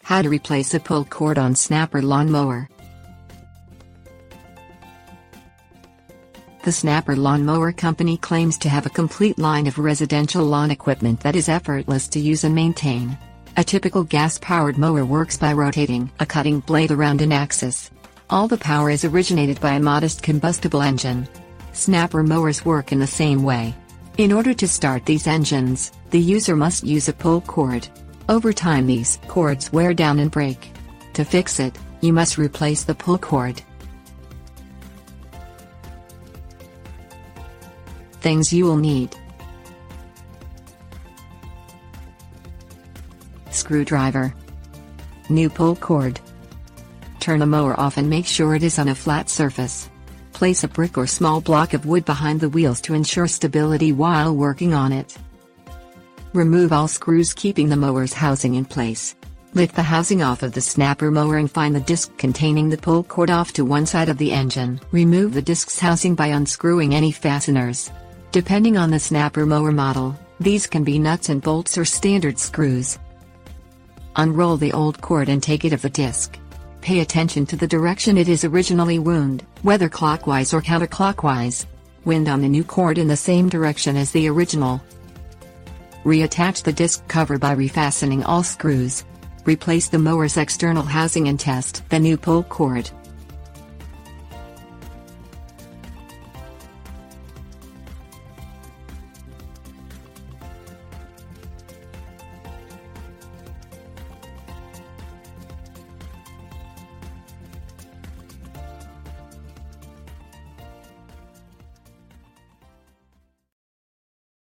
How to replace a pull cord on snapper lawnmower. The Snapper Lawnmower Company claims to have a complete line of residential lawn equipment that is effortless to use and maintain. A typical gas-powered mower works by rotating a cutting blade around an axis. All the power is originated by a modest combustible engine. Snapper mowers work in the same way. In order to start these engines, the user must use a pull cord. Over time these cords wear down and break. To fix it, you must replace the pull cord. Things you will need: screwdriver, new pull cord. Turn the mower off and make sure it is on a flat surface. Place a brick or small block of wood behind the wheels to ensure stability while working on it. Remove all screws keeping the mower's housing in place. Lift the housing off of the snapper mower and find the disc containing the pull cord off to one side of the engine. Remove the disc's housing by unscrewing any fasteners. Depending on the snapper mower model, these can be nuts and bolts or standard screws. Unroll the old cord and take it off the disc. Pay attention to the direction it is originally wound, whether clockwise or counterclockwise. Wind on the new cord in the same direction as the original. Reattach the disc cover by refastening all screws. Replace the mower's external housing and test the new pull cord.